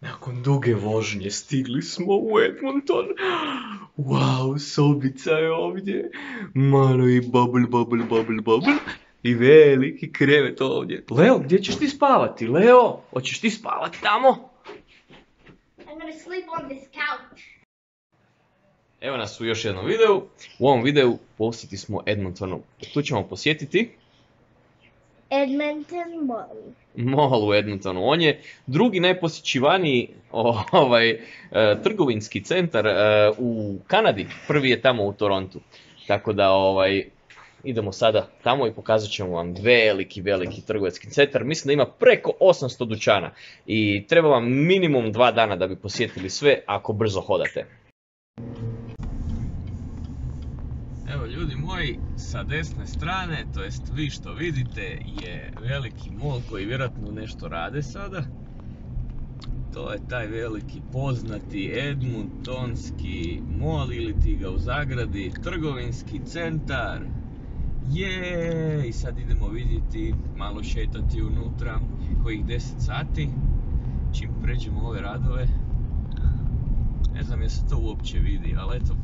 Nakon duge vožnje stigli smo u Edmonton. Wow, sobica je ovdje. Malo i bubble. I veliki krevet ovdje. Leo, gdje ćeš ti spavati? Leo, hoćeš ti spavati tamo? I'm gonna sleep on this couch. Evo nas u još jednom videu. U ovom videu posjeti smo Edmontonu. Tu ćemo posjetiti Edmonton Mall. Mall u Edmontonu. On je drugi najposjećivaniji trgovinski centar u Kanadi. Prvi je tamo u Torontu. Tako da idemo sada tamo i pokazat ćemo vam veliki trgovinski centar. Mislim da ima preko 800 dućana i treba vam minimum 2 dana da bi posjetili sve ako brzo hodate. Evo ljudi moji, sa desne strane, to jest vi što vidite, je veliki mall koji vjerojatno nešto rade sada. To je taj veliki poznati Edmontonski mall ili ti ga u zagradi trgovinski centar. I sad idemo vidjeti, malo šetati unutra, kojih 10 sati, čim pređemo ove radove. Ne znam je se to uopće vidi, ali eto.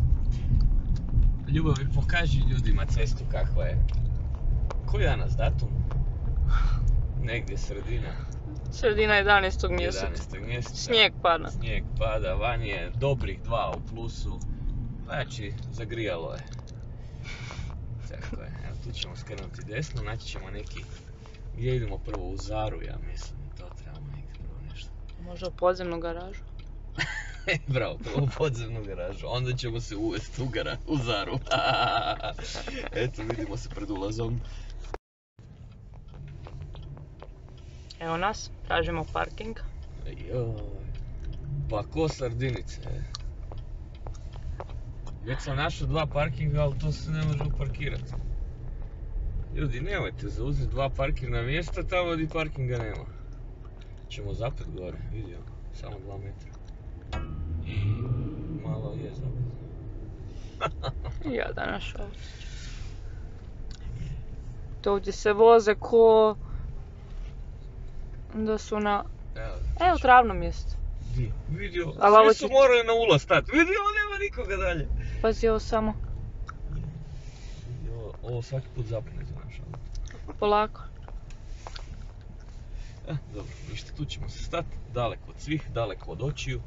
Ljubavi, pokaži ljudima cestu kakva je. Koji je danas datum? Negdje sredina. Sredina 11. mjeseca. 11. mjeseca. Snijeg pada. Snijeg pada, van je dobrih 2 u plusu. Znači, zagrijalo je. Tako je, evo tu ćemo skrenuti desno, naći ćemo neki... Gdje idemo prvo? U Zaru, ja mislim. To trebamo nekako prvo nešto. Možda u podzemnu garažu. Bravo, prvo u podzemnu garažu, onda ćemo se uvesti u Zaru. Eto, vidimo se pred ulazom. Evo nas, tražimo parking. Pa ko sardinice. Već sam našao 2 parkinga, ali to se ne može uparkirati. Ljudi, nemojte zauzeti 2 parkirna mjesta tamo gdje parkinga nema. Ćemo zapet gore, vidio, samo 2 metra. Malo je zapet. Ja danas osjećam. To ovdje se voze ko... Da su na... Evo travno mjesto. Vidio, ali svi su morali na ulaz stati. Vidio, nema nikoga dalje. Pazi ovo samo. Ovo svaki put zapne za naš auto. Polako. Dobro, ništa, tu ćemo se stati. Daleko od svih, daleko od očiju.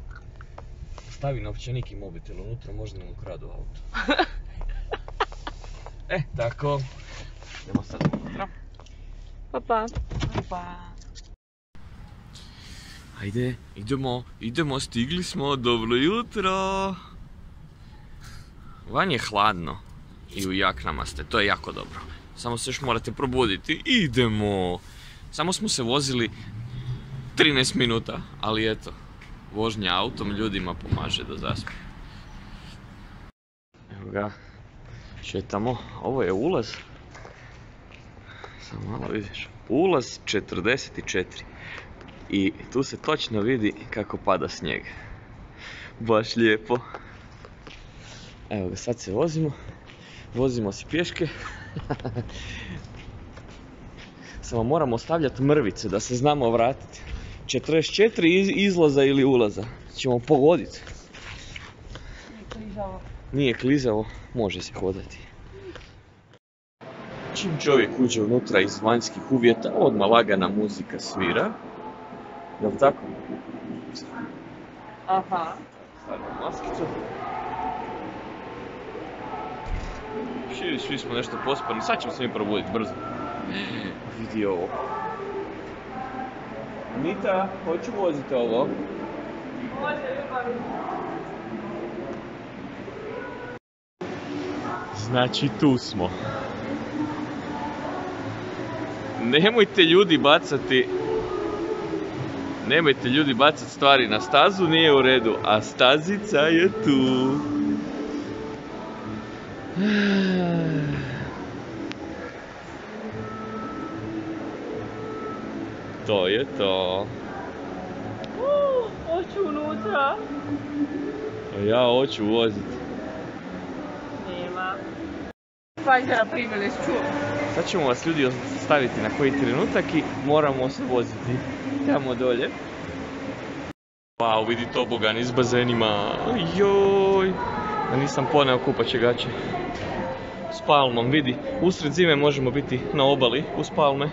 Stavi novčanik i mobitel unutra, možda nam ukradu auto. Tako. Idemo sad unutra. Pa. Ajde, idemo, stigli smo, dobro jutro. Van je hladno i u jaknama ste, to je jako dobro. Samo se još morate probuditi, idemo. Samo smo se vozili 13 minuta, ali eto, vožnja autom ljudima pomaže da zaspe. Evo ga, šetamo, ovo je ulaz. Samo malo vidiš, ulaz 44. I tu se točno vidi kako pada snijeg. Baš lijepo. Evo ga, sad se vozimo si pješke. Samo moramo ostavljati mrvice da se znamo vratiti. 44 izlaza ili ulaza. Ćemo pogoditi. Nije klizavo, može se hodati. Čim čovjek uđe unutra iz vanjskih uvjeta, odmah lagana muzika svira. Jel' tako? Aha. Stavljamo maskicu. Svi smo nešto pospani, sad ćemo se mi probuditi brzo. Vidi ovo. Anita, hoću voziti ovo? Znači tu smo. Nemojte ljudi bacati stvari na stazu, nije u redu, a stazica je tu. To je to. Hoću unutra. Ja hoću voziti. Nema. Fajzera primili s čuvom. Sad ćemo vas ljudi staviti na koji trenutak i moramo se voziti tamo dolje. Wow, vidi tobogan iz bazenima. Joj. A nisam poneo kupaće gaće. S palmom, vidi. Usred zime možemo biti na obali uz palme.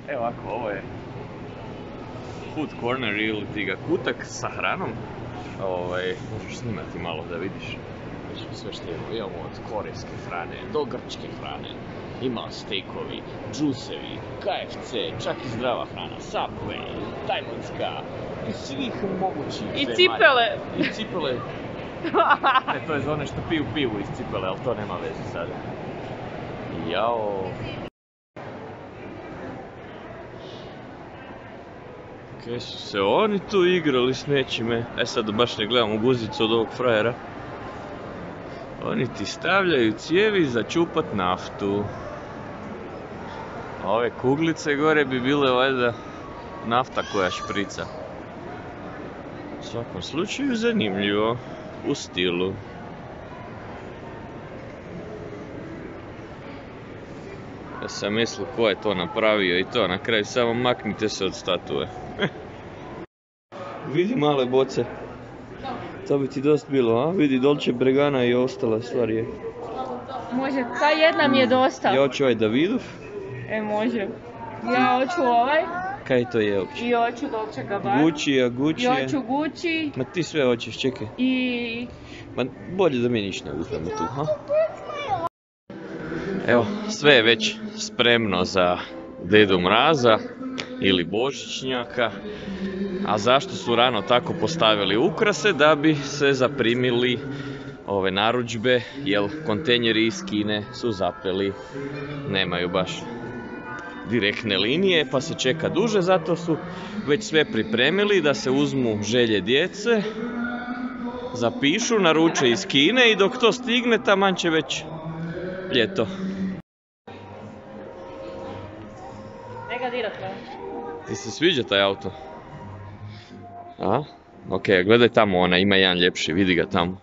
Evo ovako, ovo je food corner ili ti ga kutak sa hranom. Možeš snimati malo da vidiš. Znači sve što imamo od korejske hrane do grčke hrane. Ima stejkovi, džusevi, KFC, čak i zdrava hrana, Subway, tajlandska i svih mogućih I zemalja. cipele. I cipele. Ne, to je za one što piju pivu iz cipele, ali to nema veze sada. Jao. Kaj su se oni tu igrali s nečime? Sad baš ne gledam u guzicu od ovog frajera. Oni ti stavljaju cijevi za čupat naftu. A ove kuglice gore bi bile valjda nafta koja šprica. U svakom slučaju zanimljivo. U stilu. Ja sam mislio ko je to napravio i to, na kraju samo maknite se od statue. Vidi male boce. To bi ti dosta bilo, a? Vidi Dolce Bregana i ostale stvari. Može, ta jedna mi je dosta. Ja hoću ovaj Davidov. Može. Ja hoću ovaj. Kaj to je uopće? I hoću Dolce Gabbana. Gucci, a Gucci I je... hoću Gucci. Ma ti sve hoćeš, čekaj. I... Ma bolje da mi ništa ne uzmemo tu, ha? Evo, sve je već spremno za Dedu Mraza ili Božićnjaka. A zašto su rano tako postavili ukrase? Da bi se zaprimili ove narudžbe, jer kontejneri iz Kine su zapeli. Nemaju baš direktne linije, pa se čeka duže, zato su već sve pripremili da se uzmu želje djece, zapišu, naruče iz Kine i dok to stigne, taman će već ljeto. Neka dirat me. Ti se sviđa taj auto? A? Ok, gledaj tamo, ona ima jedan ljepši, vidi ga tamo.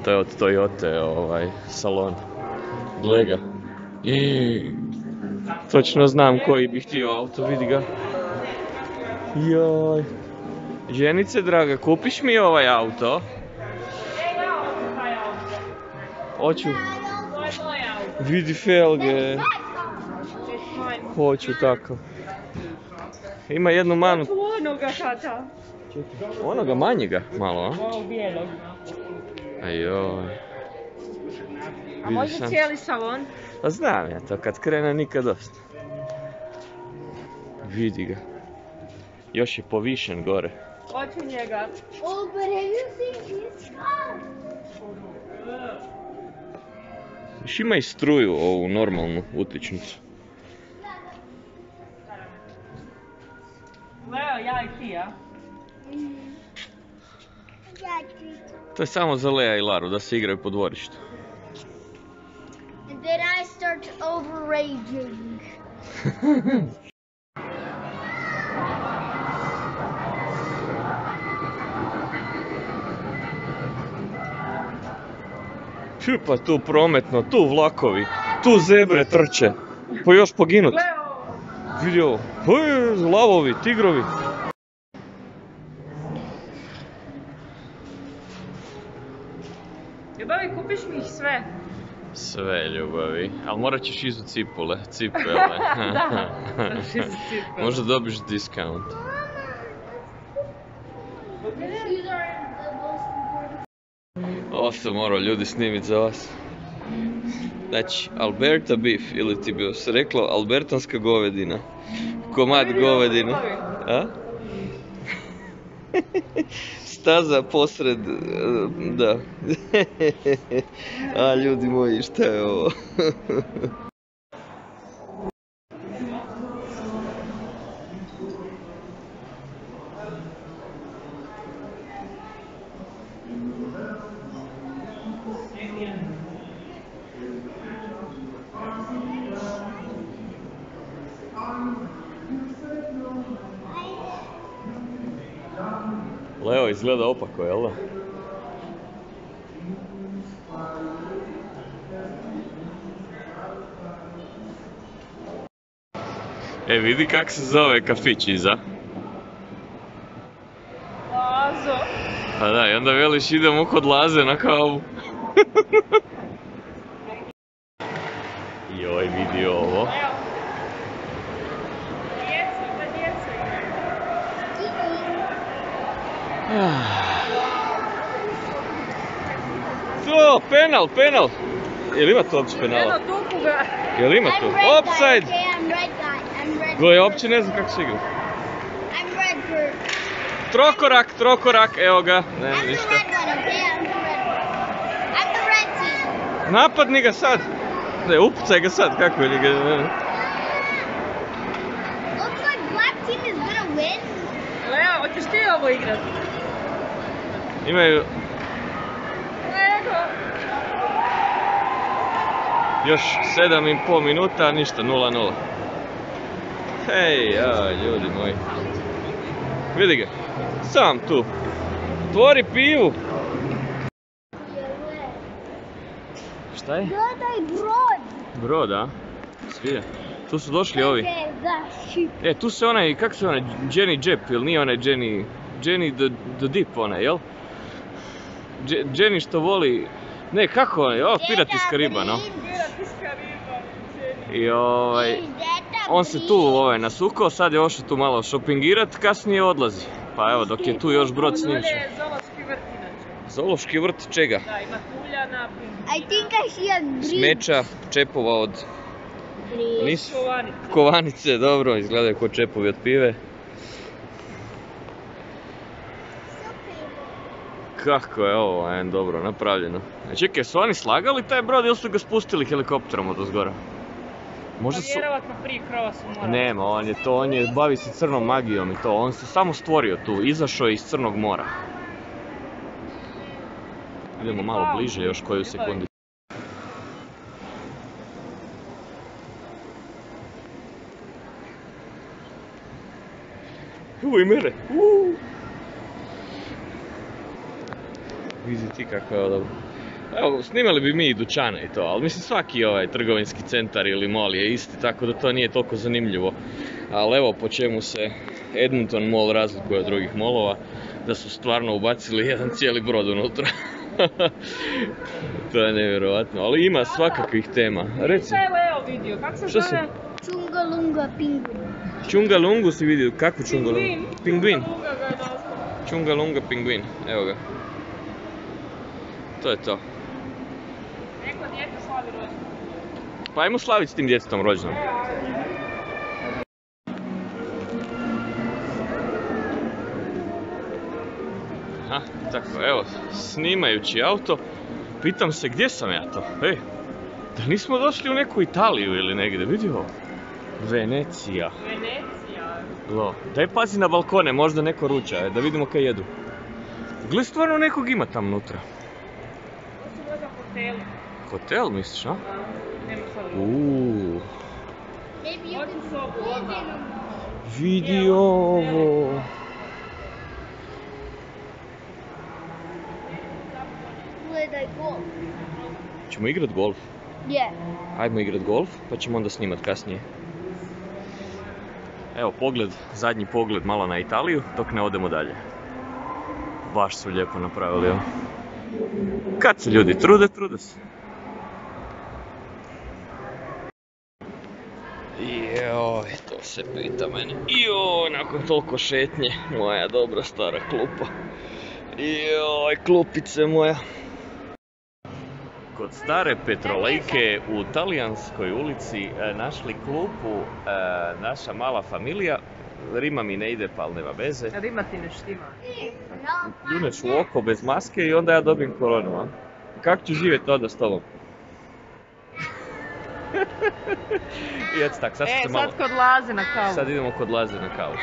To je od Toyote, salon. Gle ga. Točno znam koji bi htio auto, vidi ga. Joj. Ženice draga, kupiš mi ovaj auto? Hoću. Vidi felge. Hoću tako. Ima jednu manu. Onoga tata. Onoga manjega malo, a? Ovog bijelog. Ajoj. A može cijeli salon? Pa znam ja to, kad krene nikad dosta. Vidi ga. Još je povišen gore. Hoću njega. Oh, but have you seen his car? Još ima i struju, ovu normalnu utičnicu. Leo, ja i ti, ja? To je samo za Lea i Laru, da se igraju po dvorištu. And then I start overraging. Pa tu prometno, tu vlakovi, tu zebre trče. Pa još poginut. Leo! Vidi ovo. Lavovi, tigrovi. Ljubavi, kupiš mi ih sve? Sve ljubavi, ali morat ćeš izu cipele. Da, moraš izu cipele. Možda dobiš discount. These are the most important. Ovo sam morao ljudi snimit za vas. Znači, Alberta beef, ili ti bi se reklo albertanska govedina. Komad govedine. A? Staza posred, da. A ljudi moji, šta je ovo? Leo izgleda opako, jel da? E, vidi kak se zove kafić iza. Lazo. Pa da, i onda veliš idemo kod Laze na kavu. Joj, vidi ovo. Evo. Djeca. To, penal! Jel ima to uopće penala? Eno, tuku ga. Jel ima I'm to? red guy, Offside! okay? I'm red guy. I'm red. Gle, ja uopće ne znam kako se igra. I'm red for. Trokorak, evo ga. Ne, I'm the ništa. red one, okay? I'm the red one. I'm the red team. Napadni ga sad! Ne, upucaj ga sad, kako je li ga... Looks like black team is gonna win. Leo, hoćeš ti ovo igrati? Imaju Ego. još 7,5 minuta, ništa, 0-0. Hej, ljudi moji. Vidi ga, sam tu. Otvori pivu. Šta je? Gledaj brod. Brod, a? Svija. Tu su došli ovi. E, tu se onaj, kak se onaj, Jenny Jep, ili nije onaj Jenny the Dip onaj, jel? Jenny što voli, ne, kako onaj, Pirat iz Kariba, no? I on se tu nasukao, sad je ošao tu malo šopingirat, kasnije odlazi. Pa evo, dok je tu još brod s njim. Ovdje je zoološki vrt inače. Zoološki vrt čega? Da, ima tuljana, I think I see a green. Smeća, čepova od... Nisu kovanice, dobro, izgledaju ko čepovi od pive. Kako je ovo, dobro napravljeno. Čekaj, su oni slagali taj brod ili su ga spustili helikopterom od ozgora? Možda su... Vjerovatno prije krova su morali. Nema, on je, bavi se crnom magijom i to, on se samo stvorio tu, izašao je iz Crnog mora. Idemo malo bliže, još koju sekundu. I mene! Vidi ti kako je ovo dobro. Evo, snimali bi mi i dućane i to, ali mislim svaki trgovinski centar ili mall je isti, tako da to nije toliko zanimljivo. Ali evo po čemu se Edmonton Mall razlikuje od drugih mallova, da su stvarno ubacili jedan cijeli brod unutra. To je nevjerovatno, ali ima svakakvih tema. Reci. Šta je Leo vidio? Kako se zove? Chungalunga penguin. Chungalungu si vidio, kakvu Chungalungu? Pingvin. Chungalunga ga je dostao. Chungalunga pingvin, evo ga. To je to. Neko dijete slavi rođendan. Pa ajmo slaviti s tim djetetom rođendan. Aha, tako, evo, snimajući auto, pitam se gdje sam ja to? Da nismo došli u neku Italiju ili negdje, vidi ovo. Venecija. Lo, daj pazi na balkone, možda neko ruča, da vidimo kaj jedu. Gle, stvarno nekog ima tam unutra. To su možda hoteli. Hotel misliš, a? Nema sad. Maybe you Hoću can sobu, live odmah. in them. Vidi ovo. Gledaj golf. Ćemo igrat golf? Yeah. Ajmo igrat golf, pa ćemo onda snimat kasnije. Evo zadnji pogled malo na Italiju, dok ne odemo dalje. Baš su lijepo napravili ovo. Kad se ljudi trude se. Joj, to se pita mene. Joj, nakon toliko šetnje, moja dobra stara klupa. Joj, klupice moja. Kod stare Petrolejke u Talijanskoj ulici našli klupu naša mala familija. Rima mi ne ide, pa ali nema veze. Rima ti ne štima. Ljuneš u oko bez maske i onda ja dobijem koronu, a? Kako ću živjeti onda s tobom? I eto tak, sad se malo... Sad kod Laze na kavu. Sad idemo kod Laze na kavu.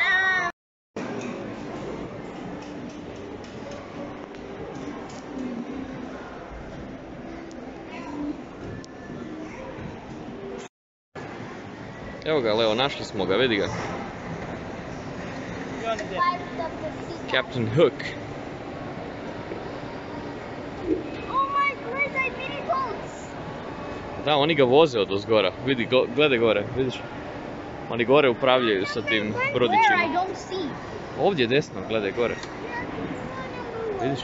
Evo ga, Leo, našli smo ga, vidi ga. Captain Hook. Da, oni ga voze od ozgora. Vidi, gledaj gore, vidiš? Oni gore upravljaju sa tim Where? I brodićima. don't see. Ovdje desno, gledaj gore. Vidiš? I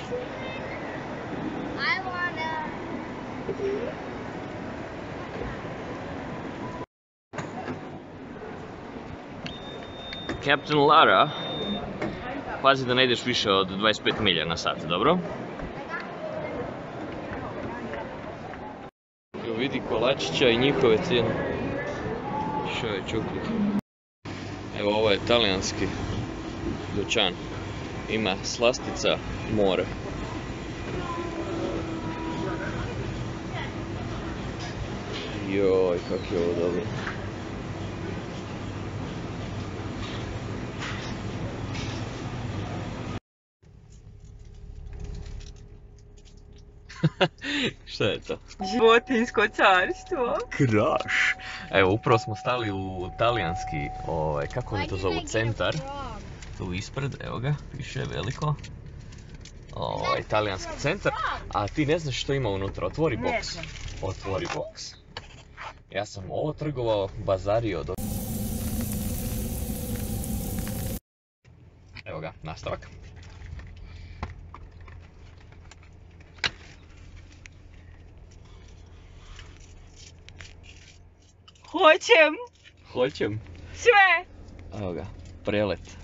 wanna. Captain Lara, pazi da ne ideš više od 25 milja na sat, dobro? Evo vidi kolačića i njihove cijene. Što je čukli? Evo ovo je talijanski dućan. Ima slastica, more. Joj, kak je ovo dobro. Šta je to? Životinjsko carstvo. Kraš! Evo, upravo smo stali u talijanski, kako oni to zovu, centar. Tu ispred, evo ga, piše veliko. Talijanski centar. A ti ne znaš što ima unutra, otvori boks. Otvori boks. Ja sam ovo trgovao, bazario do... Evo ga, nastavak. Hoćem. Sve. Evo ga, prelet.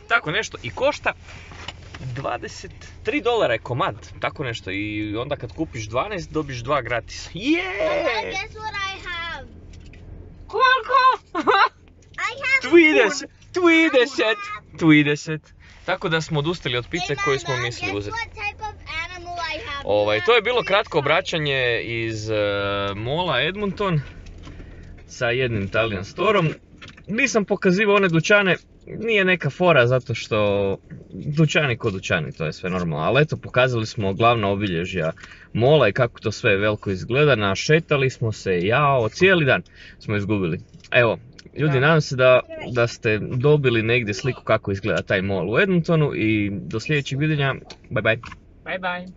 Tako nešto i košta $23 je komad, tako nešto, i onda kad kupiš 12 dobiš 2 gratis. Guess what I have? Koliko? I have 20. Tako da smo odustali od pice koju smo mislili uzeti. Guess what type of animal I have? To je bilo kratko obraćanje iz mola Edmonton sa jednim Italian storom. Nisam pokazivao one dućane, nije neka fora zato što dućani ko dućani, to je sve normalno, ali eto pokazali smo glavna obilježja mola i kako to sve veliko izgleda, našetali smo se, cijeli dan smo izgubili. Evo, ljudi, nadam se da ste dobili negdje sliku kako izgleda taj mol u Edmontonu i do sljedećeg viđenja, bye bye. Bye bye.